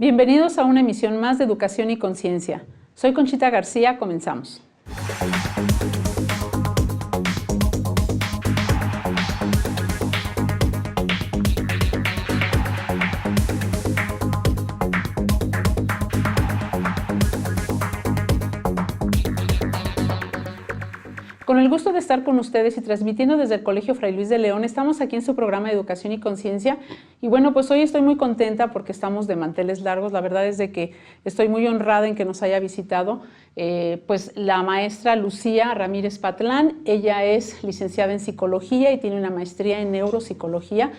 Bienvenidos a una emisión más de Educación y Conciencia. Soy Conchita García, comenzamos. Con el gusto de estar con ustedes y transmitiendo desde el Colegio Fray Luis de León, estamos aquí en su programa de Educación y Conciencia. Y bueno, pues hoy estoy muy contenta porque estamos de manteles largos. La verdad es de que estoy muy honrada en que nos haya visitado pues la maestra Lucía Ramírez Patlán. Ella es licenciada en Psicología y tiene una maestría en Neuropsicología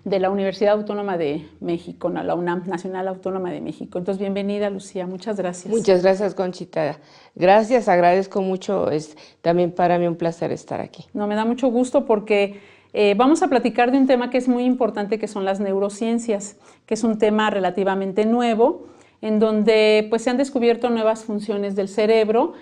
de la Universidad Autónoma de México, la UNAM, Nacional Autónoma de México. Entonces, bienvenida, Lucía, muchas gracias. Muchas gracias, Conchita. Gracias, agradezco mucho, es también para mí un placer estar aquí. No, me da mucho gusto porque vamos a platicar de un tema que es muy importante, que son las neurociencias, que es un tema relativamente nuevo, en donde pues se han descubierto nuevas funciones del cerebro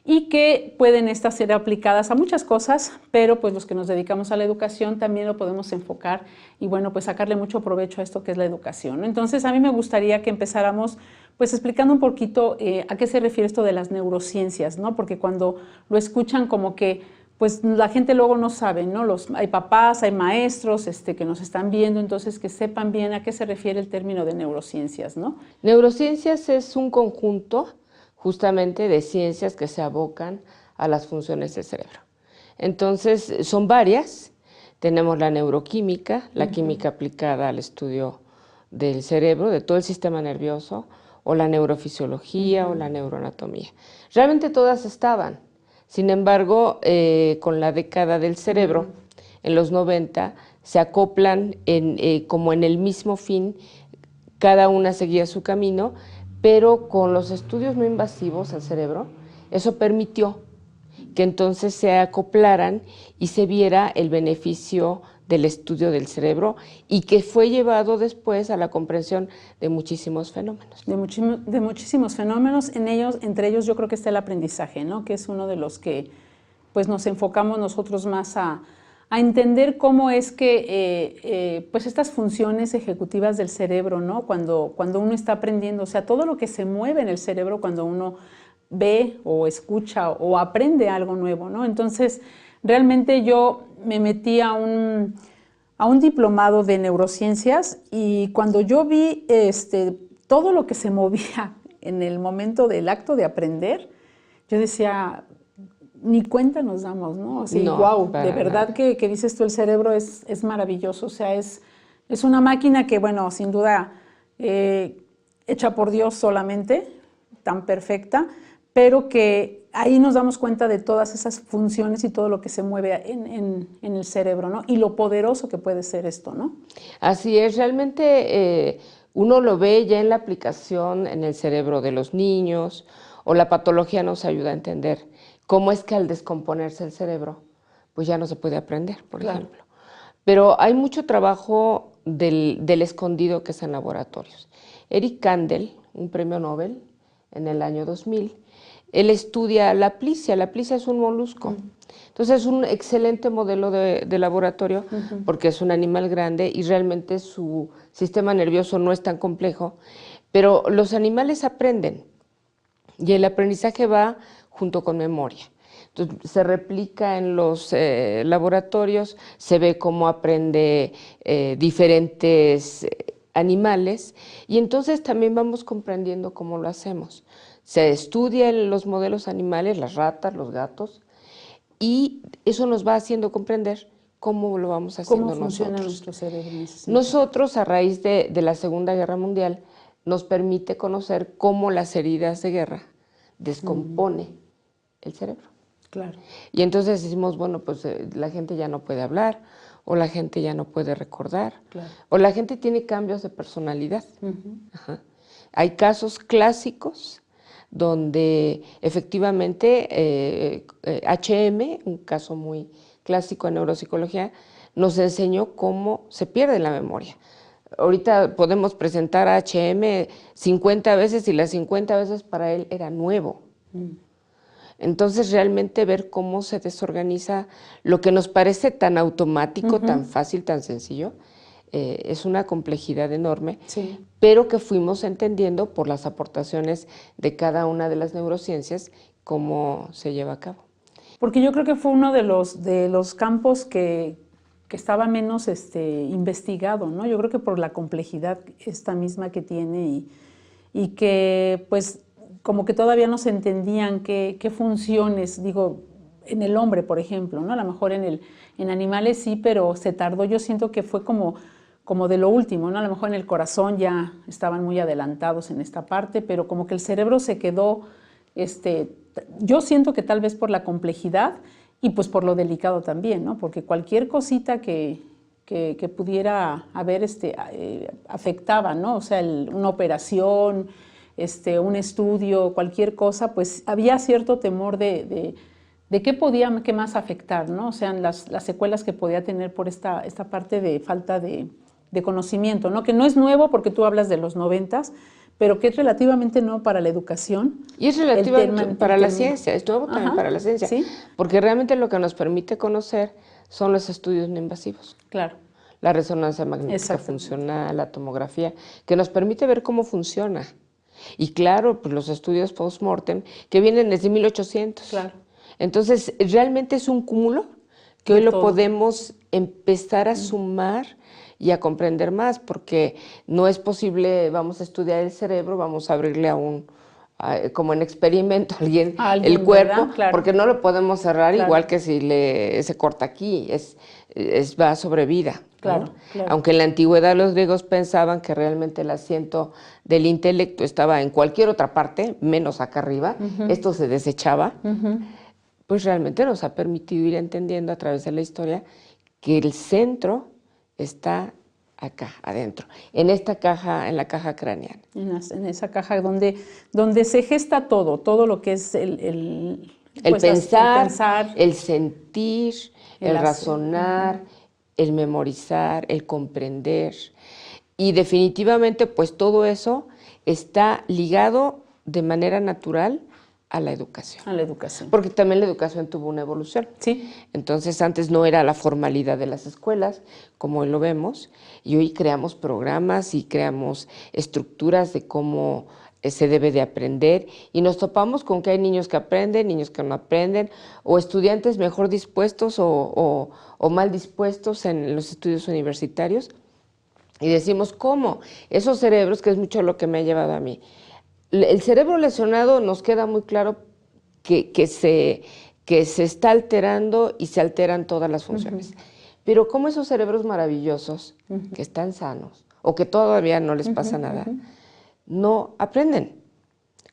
y que pueden estas ser aplicadas a muchas cosas, pero pues los que nos dedicamos a la educación también lo podemos enfocar y bueno, pues sacarle mucho provecho a esto que es la educación, ¿no? Entonces a mí me gustaría que empezáramos pues explicando un poquito a qué se refiere esto de las neurociencias, ¿no? Porque cuando lo escuchan como que pues la gente luego no sabe, ¿no? Hay papás, hay maestros que nos están viendo, entonces que sepan bien a qué se refiere el término de neurociencias, ¿no? Neurociencias es un conjunto justamente de ciencias que se abocan a las funciones del cerebro. Entonces, son varias. Tenemos la neuroquímica, la química aplicada al estudio del cerebro, de todo el sistema nervioso, o la neurofisiología o la neuroanatomía. Realmente todas estaban. Sin embargo, con la década del cerebro, en los 90, se acoplan como en el mismo fin, cada una seguía su camino, pero con los estudios no invasivos al cerebro, eso permitió que entonces se acoplaran y se viera el beneficio del estudio del cerebro y que fue llevado después a la comprensión de muchísimos fenómenos. De muchísimos fenómenos, entre ellos yo creo que está el aprendizaje, ¿no? Que es uno de los que pues nos enfocamos nosotros más a entender cómo es que pues estas funciones ejecutivas del cerebro, ¿no? Cuando uno está aprendiendo, o sea, todo lo que se mueve en el cerebro cuando uno ve o escucha o aprende algo nuevo, ¿no? Entonces, realmente yo me metí a un diplomado de neurociencias y cuando yo vi todo lo que se movía en el momento del acto de aprender, yo decía, ni cuenta nos damos, ¿no? Así, no, wow, de verdad que dices tú, el cerebro es maravilloso, o sea, es una máquina que, bueno, sin duda, hecha por Dios solamente, tan perfecta, pero que ahí nos damos cuenta de todas esas funciones y todo lo que se mueve en el cerebro, ¿no? Y lo poderoso que puede ser esto, ¿no? Así es, realmente uno lo ve ya en la aplicación en el cerebro de los niños, o la patología nos ayuda a entender cómo es que al descomponerse el cerebro, pues ya no se puede aprender, por ejemplo. Pero hay mucho trabajo del escondido que es en laboratorios. Eric Kandel, un premio Nobel en el año 2000, él estudia la plicia. La plicia es un molusco. Entonces es un excelente modelo de laboratorio porque es un animal grande y realmente su sistema nervioso no es tan complejo, pero los animales aprenden y el aprendizaje va junto con memoria. Entonces, se replica en los laboratorios, se ve cómo aprende diferentes animales y entonces también vamos comprendiendo cómo lo hacemos. Se estudia en los modelos animales, las ratas, los gatos, y eso nos va haciendo comprender cómo lo vamos haciendo nosotros. ¿Cómo funciona nuestro cerebro? Nosotros, a raíz de la Segunda Guerra Mundial, nos permite conocer cómo las heridas de guerra descompone el cerebro. Claro. Y entonces decimos, bueno, pues la gente ya no puede hablar, o la gente ya no puede recordar, o la gente tiene cambios de personalidad. Hay casos clásicos donde efectivamente HM, un caso muy clásico en neuropsicología, nos enseñó cómo se pierde la memoria. Ahorita podemos presentar a HM 50 veces y las 50 veces para él era nuevo. Entonces realmente ver cómo se desorganiza lo que nos parece tan automático, tan fácil, tan sencillo, es una complejidad enorme, pero que fuimos entendiendo por las aportaciones de cada una de las neurociencias cómo se lleva a cabo. Porque yo creo que fue uno de los campos que estaba menos investigado, ¿no? Yo creo que por la complejidad esta misma que tiene y que pues como que todavía no se entendían qué funciones, digo, en el hombre, por ejemplo, ¿no? A lo mejor en animales sí, pero se tardó, yo siento que fue como de lo último, ¿no? A lo mejor en el corazón ya estaban muy adelantados en esta parte, pero como que el cerebro se quedó, yo siento que tal vez por la complejidad y pues por lo delicado también, ¿no? Porque cualquier cosita que pudiera haber afectaba, ¿no? O sea, una operación, un estudio, cualquier cosa, pues había cierto temor de qué más afectar, ¿no? O sea, las secuelas que podía tener por esta parte de falta de conocimiento, ¿no? Que no es nuevo porque tú hablas de los 90s, pero que es relativamente nuevo para la educación. Y es relativo para la ciencia, es nuevo también para la ciencia, ¿sí? Porque realmente lo que nos permite conocer son los estudios no invasivos. Claro. La resonancia magnética funcional, la tomografía, que nos permite ver cómo funciona. Y claro, pues los estudios post-mortem que vienen desde 1800. Claro. Entonces, realmente es un cúmulo que hoy lo podemos empezar a sumar y a comprender más, porque no es posible, vamos a estudiar el cerebro, vamos a abrirle como en experimento a alguien el cuerpo, claro, porque no lo podemos cerrar, claro, igual que si se corta aquí, va sobre vida. Claro, ¿no? claro. Aunque en la antigüedad los griegos pensaban que realmente el asiento del intelecto estaba en cualquier otra parte, menos acá arriba, esto se desechaba, pues realmente nos ha permitido ir entendiendo a través de la historia que el centro está acá, adentro, en esta caja, en la caja craneana. En esa caja donde se gesta todo lo que es el pensar, el sentir, el razonar, el memorizar, el comprender. Y definitivamente, pues todo eso está ligado de manera natural a la educación. A la educación. Porque también la educación tuvo una evolución. Sí. Entonces, antes no era la formalidad de las escuelas, como hoy lo vemos, y hoy creamos programas y creamos estructuras de cómo se debe de aprender, y nos topamos con que hay niños que aprenden, niños que no aprenden, o estudiantes mejor dispuestos o mal dispuestos en los estudios universitarios, y decimos, ¿cómo? Esos cerebros, que es mucho lo que me ha llevado a mí. El cerebro lesionado nos queda muy claro que se está alterando y se alteran todas las funciones. Pero como esos cerebros maravillosos, que están sanos, o que todavía no les pasa nada, no aprenden.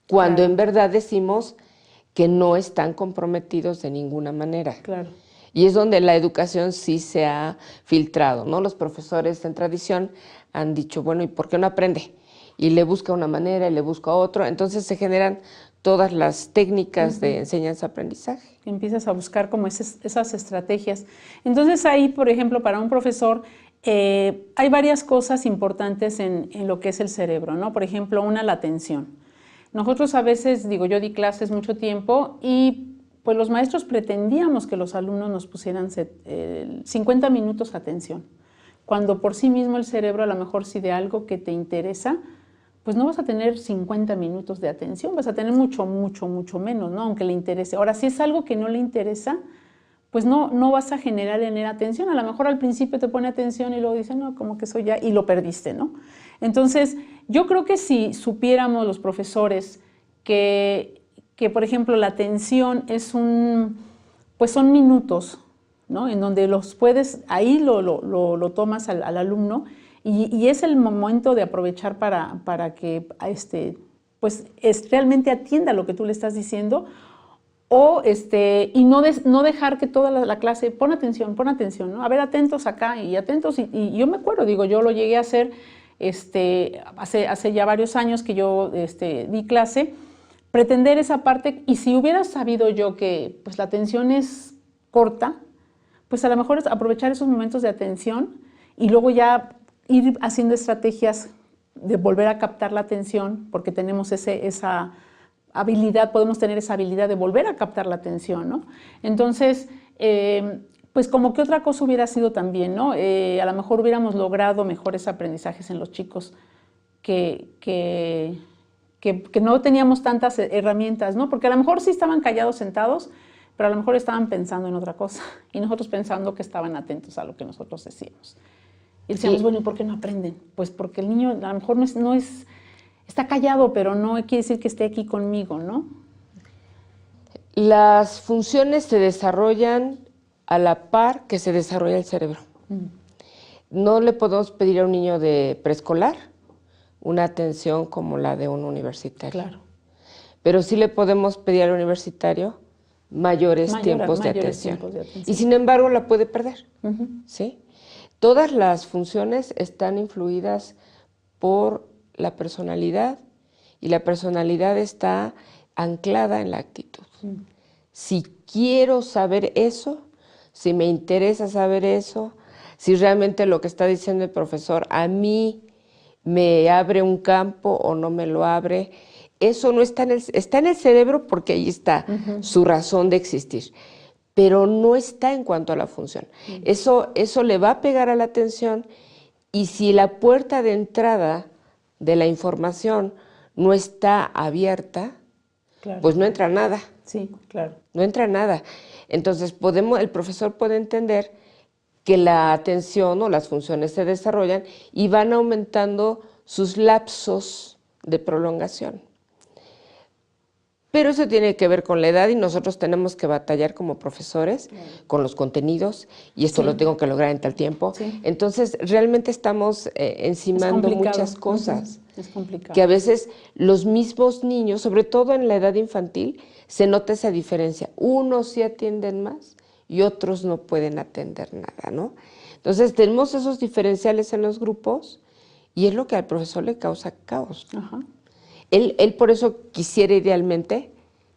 Cuando en verdad decimos que no están comprometidos de ninguna manera. Claro. Y es donde la educación sí se ha filtrado, ¿no? Los profesores en tradición han dicho, bueno, ¿y por qué no aprende? Y le busca una manera y le busca otro. Entonces se generan todas las técnicas de enseñanza-aprendizaje. Empiezas a buscar como esas estrategias. Entonces ahí, por ejemplo, para un profesor hay varias cosas importantes en lo que es el cerebro, ¿no? Por ejemplo, la atención. Nosotros a veces, yo di clases mucho tiempo y pues los maestros pretendíamos que los alumnos nos pusieran 50 minutos de atención, cuando por sí mismo el cerebro, a lo mejor si de algo que te interesa, pues no vas a tener 50 minutos de atención, vas a tener mucho menos, ¿no? Aunque le interese. Ahora, si es algo que no le interesa, pues no vas a generar en él atención. A lo mejor al principio te pone atención y luego dice, no, como que eso ya, y lo perdiste, ¿no? Entonces, yo creo que si supiéramos los profesores que por ejemplo, la atención es pues son minutos, ¿no? En donde los puedes, ahí lo tomas al alumno y es el momento de aprovechar para que pues realmente atienda lo que tú le estás diciendo, o y no dejar que toda la clase, pon atención, ¿no? A ver, atentos acá y atentos, y yo me acuerdo, yo lo llegué a hacer hace ya varios años que yo di clase, pretender esa parte, y si hubiera sabido yo que pues la atención es corta, pues a lo mejor es aprovechar esos momentos de atención y luego ya ir haciendo estrategias de volver a captar la atención, porque tenemos esa habilidad, podemos tener esa habilidad de volver a captar la atención, ¿no? Entonces, pues como que otra cosa hubiera sido también, ¿no? A lo mejor hubiéramos logrado mejores aprendizajes en los chicos, que no teníamos tantas herramientas, ¿no? Porque a lo mejor sí estaban callados sentados, pero a lo mejor estaban pensando en otra cosa y nosotros pensando que estaban atentos a lo que nosotros decíamos. Y decíamos, sí. Bueno, ¿y por qué no aprenden? Pues porque el niño a lo mejor está callado, pero no quiere decir que esté aquí conmigo, ¿no? Las funciones se desarrollan a la par que se desarrolla el cerebro. No le podemos pedir a un niño de preescolar una atención como la de un universitario. Claro. Pero sí le podemos pedir al universitario mayores tiempos de atención. Y sin embargo la puede perder. ¿Sí? Todas las funciones están influidas por la personalidad y la personalidad está anclada en la actitud. Si quiero saber eso, si me interesa saber eso, si realmente lo que está diciendo el profesor a mí me abre un campo o no me lo abre, eso no está está en el cerebro porque ahí está su razón de existir, pero no está en cuanto a la función. Eso le va a pegar a la atención y si la puerta de entrada de la información no está abierta, claro. Pues no entra nada. Sí, claro. No entra nada. Entonces el profesor puede entender que la atención o las funciones se desarrollan y van aumentando sus lapsos de prolongación. Pero eso tiene que ver con la edad y nosotros tenemos que batallar como profesores con los contenidos y esto lo tengo que lograr en tal tiempo. Sí. Entonces, realmente estamos encimando muchas cosas. Es complicado. Que a veces los mismos niños, sobre todo en la edad infantil, se nota esa diferencia. Unos sí atienden más y otros no pueden atender nada, ¿no? Entonces, tenemos esos diferenciales en los grupos y es lo que al profesor le causa caos. Ajá. Él por eso quisiera idealmente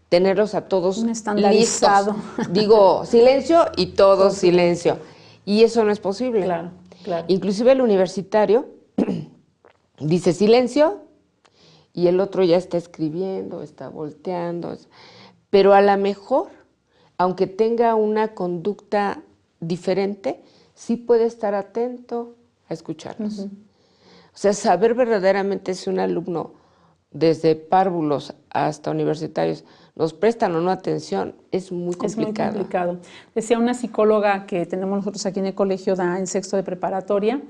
tenerlos a todos listos. Digo, silencio y todos silencio. Y eso no es posible. Claro, claro. Inclusive el universitario dice silencio y el otro ya está escribiendo, está volteando. Pero a lo mejor, aunque tenga una conducta diferente, sí puede estar atento a escucharnos. O sea, saber verdaderamente si un alumno desde párvulos hasta universitarios, nos prestan o no atención, es muy complicado. Es muy complicado. Decía una psicóloga que tenemos nosotros aquí en el colegio, da en sexto de preparatoria,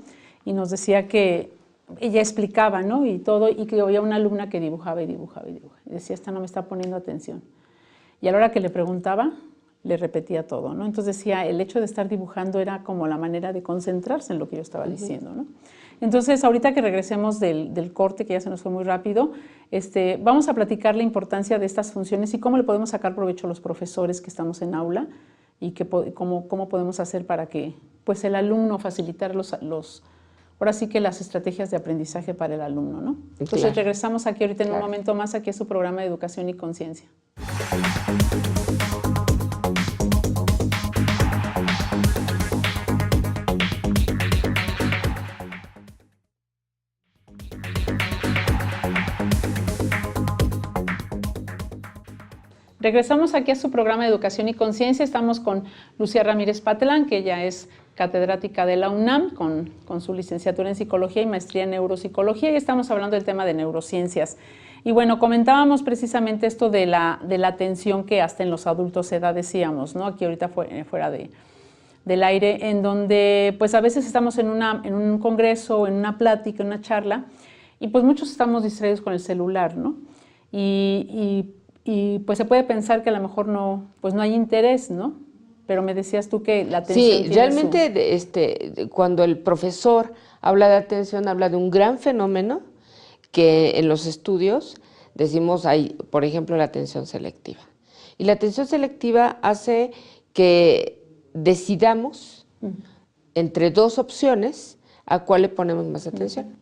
y nos decía que ella explicaba, ¿no? Y todo, y que había una alumna que dibujaba y dibujaba y dibujaba. Y decía, esta no me está poniendo atención. Y a la hora que le preguntaba, le repetía todo, ¿no? Entonces decía, el hecho de estar dibujando era como la manera de concentrarse en lo que yo estaba diciendo, ¿no? Entonces, ahorita que regresemos del corte, que ya se nos fue muy rápido, vamos a platicar la importancia de estas funciones y cómo le podemos sacar provecho a los profesores que estamos en aula y cómo podemos hacer para que pues, el alumno facilitar ahora sí que las estrategias de aprendizaje para el alumno, ¿no? Entonces, claro. Regresamos aquí ahorita en un momento más, aquí a su programa de Educación y Conciencia. Regresamos aquí a su programa de Educación y Conciencia. Estamos con Lucía Ramírez Patelán, que ella es catedrática de la UNAM con su licenciatura en Psicología y maestría en Neuropsicología, y estamos hablando del tema de neurociencias. Y bueno, comentábamos precisamente esto de la atención que hasta en los adultos se da, decíamos, ¿no? Aquí ahorita fuera del aire, en donde pues a veces estamos en un congreso, en una plática, en una charla, y pues muchos estamos distraídos con el celular, ¿no? Y pues se puede pensar que a lo mejor no hay interés, ¿no? Pero me decías tú que la atención... Sí, realmente cuando el profesor habla de atención, habla de un gran fenómeno que en los estudios decimos, hay, por ejemplo, la atención selectiva. Y la atención selectiva hace que decidamos entre dos opciones a cuál le ponemos más atención.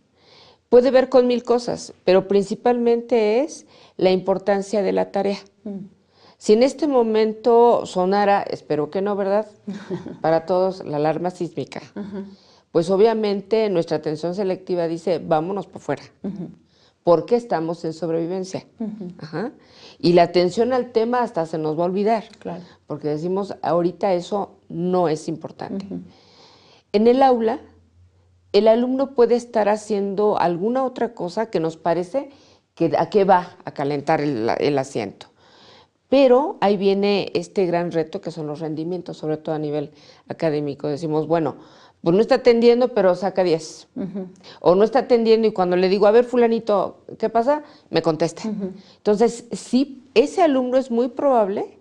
Puede ver con 1000 cosas, pero principalmente es la importancia de la tarea. Si en este momento sonara, espero que no, ¿verdad? Para todos, la alarma sísmica, pues obviamente nuestra atención selectiva dice, vámonos por fuera, porque estamos en sobrevivencia. Y la atención al tema hasta se nos va a olvidar, porque decimos, ahorita eso no es importante. En el aula, el alumno puede estar haciendo alguna otra cosa que nos parece que va a calentar el asiento. Pero ahí viene este gran reto que son los rendimientos, sobre todo a nivel académico. Decimos, bueno, pues no está atendiendo, pero saca 10. O no está atendiendo y cuando le digo, a ver, fulanito, ¿qué pasa? Me contesta. Entonces, sí, ese alumno es muy probable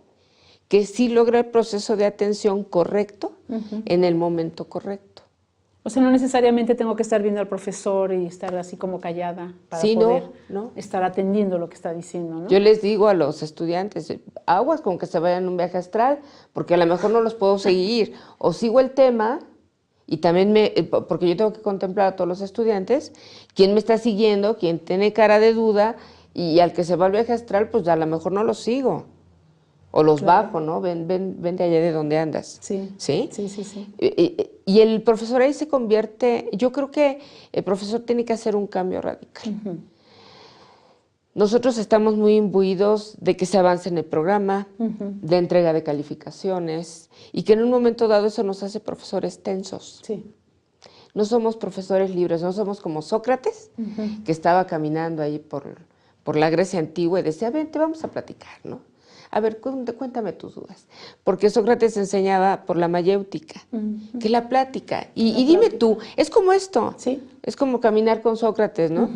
que sí logra el proceso de atención correcto en el momento correcto. O sea, no necesariamente tengo que estar viendo al profesor y estar así como callada para poder estar atendiendo lo que está diciendo, ¿no? Yo les digo a los estudiantes, aguas con que se vayan en un viaje astral, porque a lo mejor no los puedo seguir, o sigo el tema, y también porque yo tengo que contemplar a todos los estudiantes, quién me está siguiendo, quién tiene cara de duda, y al que se va al viaje astral, pues a lo mejor no los sigo. O los bajo, ¿no? Ven de allá de donde andas. Sí. ¿Sí? Sí, sí, sí. Y el profesor ahí se convierte, yo creo que el profesor tiene que hacer un cambio radical. Nosotros estamos muy imbuidos de que se avance en el programa, de entrega de calificaciones, y que en un momento dado eso nos hace profesores tensos. Sí. No somos profesores libres, no somos como Sócrates, que estaba caminando ahí por la Grecia antigua y decía, vente, vamos a platicar, ¿no? A ver, cuéntame tus dudas. Porque Sócrates enseñaba por la mayéutica, que la plática. Y dime tú, es como esto. Sí. Es como caminar con Sócrates, ¿no?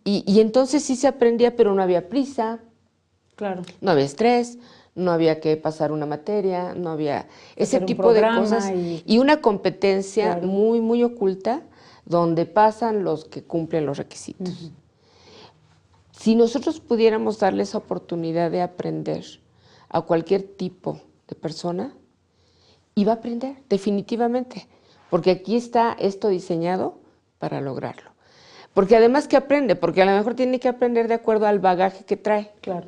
Y entonces sí se aprendía, pero no había prisa. Claro. No había estrés, no había que pasar una materia, no había ese tipo de programa cosas. Y una competencia muy, muy oculta donde pasan los que cumplen los requisitos. Si nosotros pudiéramos darle esa oportunidad de aprender a cualquier tipo de persona, iba a aprender, definitivamente, porque aquí está esto diseñado para lograrlo. Porque además que aprende, porque a lo mejor tiene que aprender de acuerdo al bagaje que trae. Claro.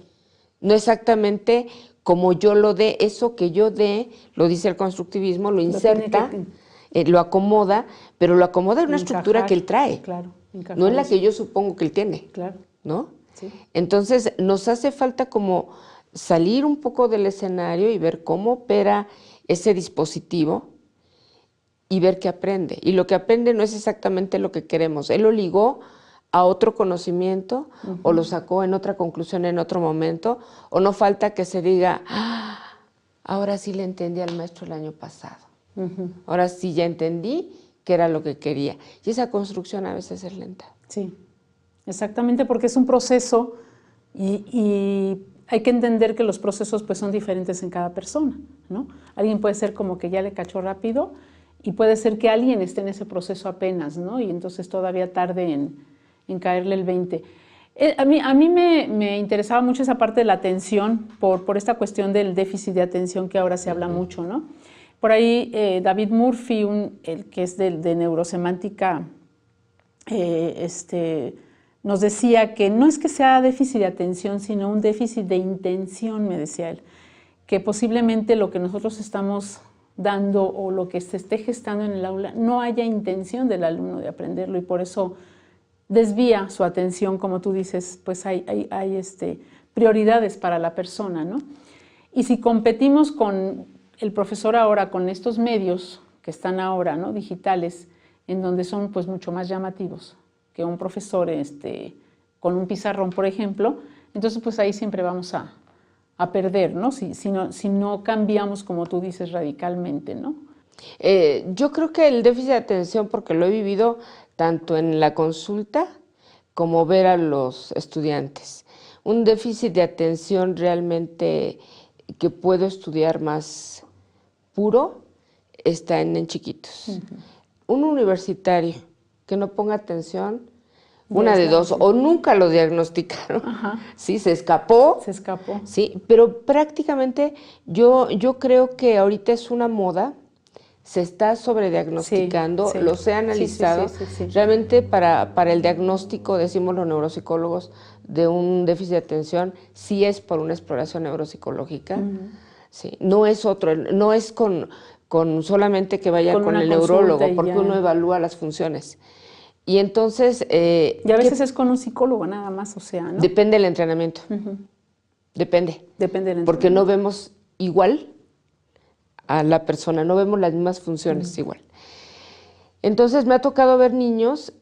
No exactamente como yo lo dé, eso que yo dé, lo dice el constructivismo, lo inserta, lo acomoda, pero lo acomoda en una estructura que él trae, no en la que yo supongo que él tiene, ¿no? Sí. Entonces nos hace falta como salir un poco del escenario y ver cómo opera ese dispositivo y ver qué aprende. Y lo que aprende no es exactamente lo que queremos. Él lo ligó a otro conocimiento o lo sacó en otra conclusión en otro momento, o no falta que se diga, ahora sí le entendí al maestro el año pasado. Ahora sí ya entendí qué era lo que quería. Y esa construcción a veces es lenta. Sí, exactamente, porque es un proceso y hay que entender que los procesos pues son diferentes en cada persona, ¿no? Alguien puede ser como que ya le cachó rápido y puede ser que alguien esté en ese proceso apenas, ¿no? Y entonces todavía tarde en caerle el 20. A mí me interesaba mucho esa parte de la atención por esta cuestión del déficit de atención que ahora se habla mucho, ¿no? Por ahí David Murphy, el que es de neurosemántica, nos decía que no es que sea déficit de atención, sino un déficit de intención, me decía él, que posiblemente lo que nosotros estamos dando o lo que se esté gestando en el aula no haya intención del alumno de aprenderlo y por eso desvía su atención, como tú dices, pues hay prioridades para la persona, ¿no? Y si competimos con el profesor ahora, con estos medios que están ahora, ¿no? Digitales, en donde son pues mucho más llamativos que un profesor con un pizarrón, por ejemplo, entonces pues ahí siempre vamos a perder, ¿no? Si no cambiamos, como tú dices, radicalmente, ¿no? Yo creo que el déficit de atención, porque lo he vivido tanto en la consulta como ver a los estudiantes. Un déficit de atención realmente que puedo estudiar más puro está en chiquitos. Un universitario que no ponga atención, una de dos, o nunca lo diagnosticaron, sí, se escapó. Se escapó. Sí, pero prácticamente yo creo que ahorita es una moda, se está sobrediagnosticando, los he analizado. Realmente para el diagnóstico, decimos los neuropsicólogos, de un déficit de atención, sí es por una exploración neuropsicológica, sí, no es otro, no es con solamente que vaya con el neurólogo, porque uno evalúa las funciones. Y entonces... y a veces es con un psicólogo nada más, o sea, ¿no? Depende del entrenamiento. Depende. Depende del entrenamiento. Porque no vemos igual a la persona, no vemos las mismas funciones igual. Entonces me ha tocado ver niños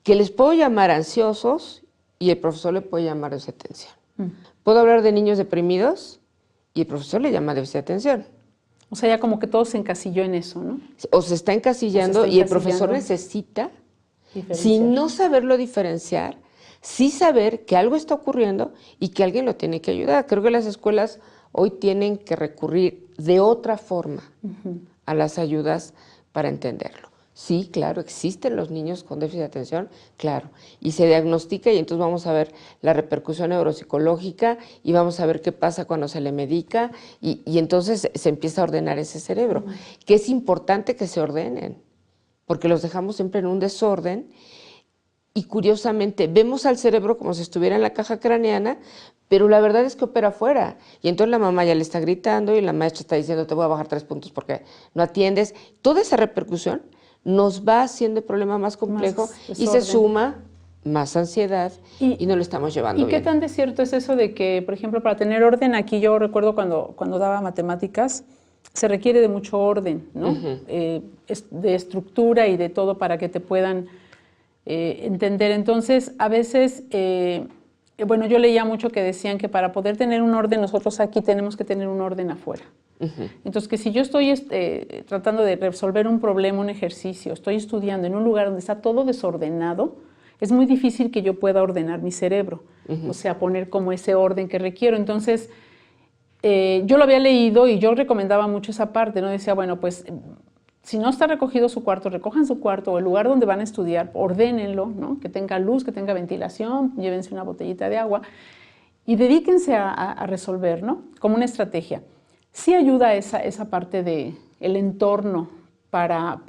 que les puedo llamar ansiosos y el profesor le puede llamar déficit de atención. Puedo hablar de niños deprimidos y el profesor le llama déficit de atención. O sea, ya como que todo se encasilló en eso, ¿no? O se está encasillando y el profesor necesita, sin no saberlo diferenciar, sí saber que algo está ocurriendo y que alguien lo tiene que ayudar. Creo que las escuelas hoy tienen que recurrir de otra forma a las ayudas para entenderlo. Sí, claro, existen los niños con déficit de atención, claro, y se diagnostica y entonces vamos a ver la repercusión neuropsicológica y vamos a ver qué pasa cuando se le medica y entonces se empieza a ordenar ese cerebro, que es importante que se ordenen, porque los dejamos siempre en un desorden y curiosamente vemos al cerebro como si estuviera en la caja craneana, pero la verdad es que opera afuera. Y entonces la mamá ya le está gritando y la maestra está diciendo te voy a bajar 3 puntos porque no atiendes. Toda esa repercusión nos va haciendo el problema más complejo y se suma más ansiedad y no lo estamos llevando bien. ¿Y qué tan de cierto es eso de que, por ejemplo, para tener orden, aquí yo recuerdo cuando daba matemáticas, se requiere de mucho orden, ¿no? De estructura y de todo para que te puedan entender. Entonces, a veces, bueno, yo leía mucho que decían que para poder tener un orden, nosotros aquí tenemos que tener un orden afuera. Entonces, que si yo estoy tratando de resolver un problema, un ejercicio, estoy estudiando en un lugar donde está todo desordenado, es muy difícil que yo pueda ordenar mi cerebro, o sea, poner como ese orden que requiero. Entonces, yo lo había leído y yo recomendaba mucho esa parte, ¿no? Decía, bueno, pues, si no está recogido su cuarto, recojan su cuarto o el lugar donde van a estudiar, ordénenlo, ¿no? Que tenga luz, que tenga ventilación, llévense una botellita de agua y dedíquense a resolver, ¿no? Como una estrategia. Sí ayuda esa parte del entorno para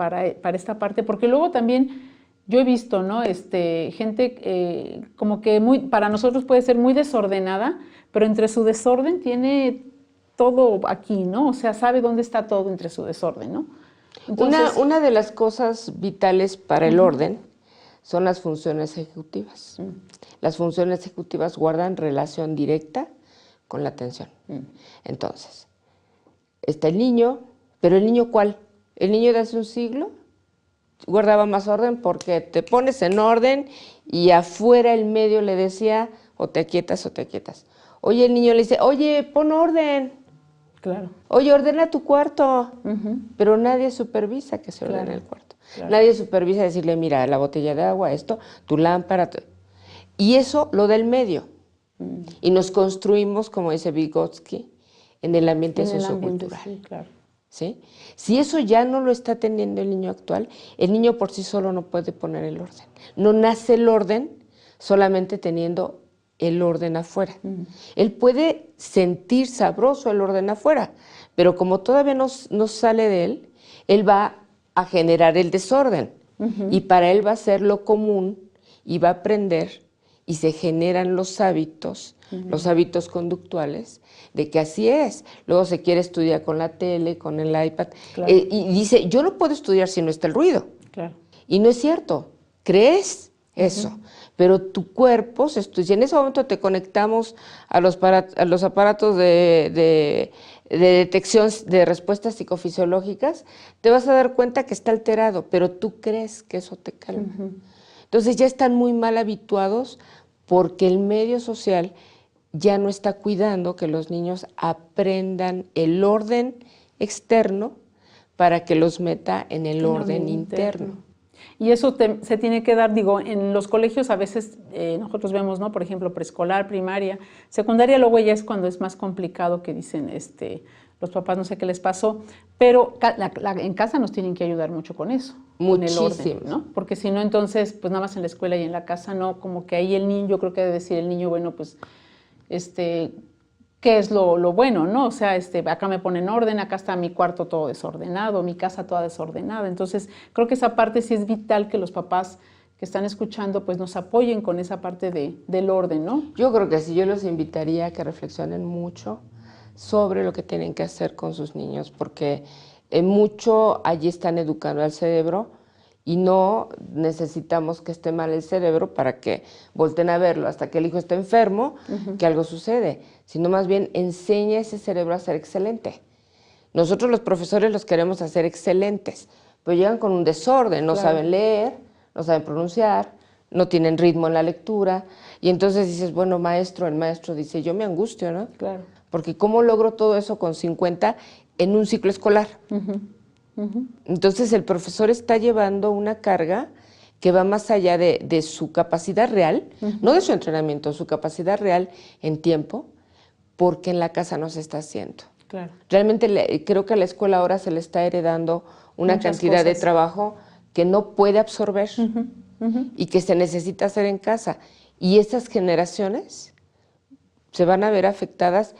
esta parte, porque luego también yo he visto, ¿no? Gente como que para nosotros puede ser muy desordenada, pero entre su desorden tiene todo aquí, ¿no? O sea, sabe dónde está todo entre su desorden, ¿no? Entonces, una de las cosas vitales para el orden son las funciones ejecutivas. Las funciones ejecutivas guardan relación directa con la atención. Entonces, está el niño, pero ¿el niño cuál? ¿El niño de hace un siglo? Guardaba más orden porque te pones en orden y afuera el medio le decía o te aquietas o te aquietas. Oye, el niño le dice, oye, pon orden. Claro. Oye, ordena tu cuarto. Pero nadie supervisa que se ordene el cuarto. Claro. Nadie supervisa decirle, mira, la botella de agua, esto, tu lámpara. Y eso lo del medio. Y nos construimos, como dice Vygotsky, en el ambiente sociocultural. Sí, claro. ¿Sí? Si eso ya no lo está teniendo el niño actual, el niño por sí solo no puede poner el orden. No nace el orden solamente teniendo el orden afuera. Él puede sentir sabroso el orden afuera, pero como todavía no sale de él, él va a generar el desorden. Y para él va a ser lo común y va a aprender y se generan los hábitos conductuales de que así es. Luego se quiere estudiar con la tele, con el iPad, y dice, yo no puedo estudiar si no está el ruido. Claro. Y no es cierto, crees eso, pero tu cuerpo se estudia. Si en ese momento te conectamos a los aparatos de detección de respuestas psicofisiológicas, te vas a dar cuenta que está alterado, pero tú crees que eso te calma. Entonces ya están muy mal habituados porque el medio social ya no está cuidando que los niños aprendan el orden externo para que los meta en el orden interno. Y eso se tiene que dar, digo, en los colegios a veces nosotros vemos, ¿no? Por ejemplo, preescolar, primaria, secundaria, luego ya es cuando es más complicado que dicen, los papás no sé qué les pasó, pero en casa nos tienen que ayudar mucho con eso. Muchísimo. Con el orden, ¿no? Porque si no, entonces, pues nada más en la escuela y en la casa no, como que ahí el niño, yo creo que debe decir el niño, bueno, pues, ¿qué es lo bueno, no? O sea, acá me ponen orden, acá está mi cuarto todo desordenado, mi casa toda desordenada. Entonces, creo que esa parte sí es vital que los papás que están escuchando, pues nos apoyen con esa parte del orden, ¿no? Yo creo que sí, yo los invitaría a que reflexionen mucho sobre lo que tienen que hacer con sus niños, porque mucho allí están educando al cerebro y no necesitamos que esté mal el cerebro para que volten a verlo hasta que el hijo esté enfermo, que algo sucede, sino más bien enseña a ese cerebro a ser excelente. Nosotros los profesores los queremos hacer excelentes, pero llegan con un desorden, no Claro. saben leer, no saben pronunciar, no tienen ritmo en la lectura, y entonces dices, bueno, maestro, el maestro dice, yo me angustio, ¿no? Claro. Porque ¿cómo logro todo eso con 50 en un ciclo escolar? Entonces el profesor está llevando una carga que va más allá de su capacidad real, no de su entrenamiento, su capacidad real en tiempo, porque en la casa no se está haciendo. Claro. Realmente creo que a la escuela ahora se le está heredando una Muchas cantidad de cosas. trabajo que no puede absorber y que se necesita hacer en casa. Y esas generaciones se van a ver afectadas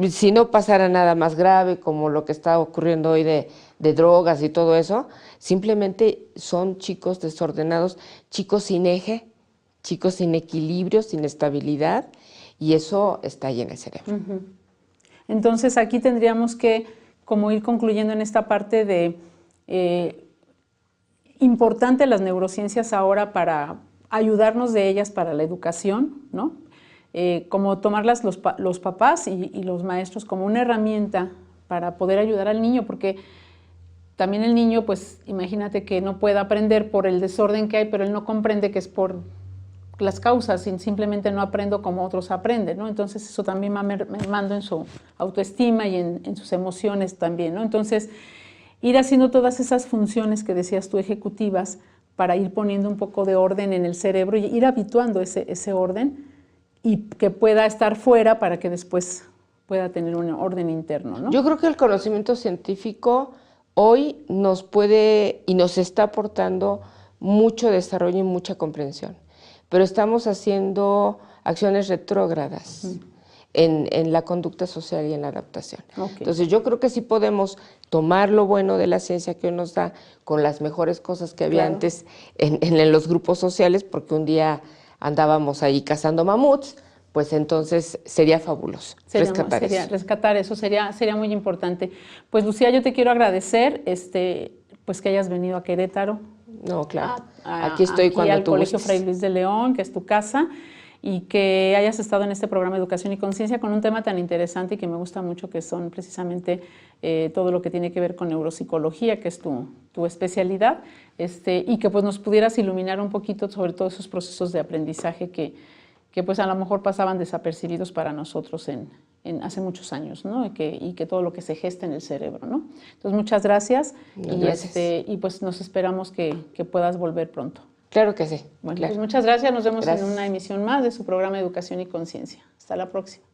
si no pasara nada más grave como lo que está ocurriendo hoy de drogas y todo eso. Simplemente son chicos desordenados, chicos sin eje, chicos sin equilibrio, sin estabilidad, y eso está ahí en el cerebro. Entonces aquí tendríamos que como ir concluyendo en esta parte de importante las neurociencias ahora para ayudarnos de ellas para la educación, ¿no? Como tomarlas los papás y los maestros como una herramienta para poder ayudar al niño, porque también el niño, pues imagínate que no pueda aprender por el desorden que hay, pero él no comprende que es por las causas, y simplemente no aprendo como otros aprenden, ¿no? Entonces eso también va mermando en su autoestima y en sus emociones también, ¿no? Entonces ir haciendo todas esas funciones que decías tú ejecutivas para ir poniendo un poco de orden en el cerebro y ir habituando ese orden y que pueda estar fuera para que después pueda tener un orden interno, ¿no? Yo creo que el conocimiento científico hoy nos puede y nos está aportando mucho desarrollo y mucha comprensión, pero estamos haciendo acciones retrógradas en la conducta social y en la adaptación. Okay. Entonces yo creo que sí podemos tomar lo bueno de la ciencia que hoy nos da con las mejores cosas que había antes en los grupos sociales, porque un día andábamos ahí cazando mamuts, pues entonces sería fabuloso rescatar eso. Rescatar eso sería muy importante. Pues Lucía, yo te quiero agradecer pues que hayas venido a Querétaro. No, claro. Aquí estoy cuando al tú Colegio gustes. Fray Luis de León, que es tu casa, y que hayas estado en este programa Educación y Conciencia con un tema tan interesante y que me gusta mucho, que son precisamente todo lo que tiene que ver con neuropsicología, que es tu especialidad, y que pues nos pudieras iluminar un poquito sobre todos esos procesos de aprendizaje que pues a lo mejor pasaban desapercibidos para nosotros hace muchos años, ¿no? Y que todo lo que se gesta en el cerebro, ¿no? Entonces, muchas gracias, y pues nos esperamos que puedas volver pronto. Claro que sí. Bueno, claro. pues muchas gracias. Nos vemos en una emisión más de su programa Educación y Conciencia. Hasta la próxima.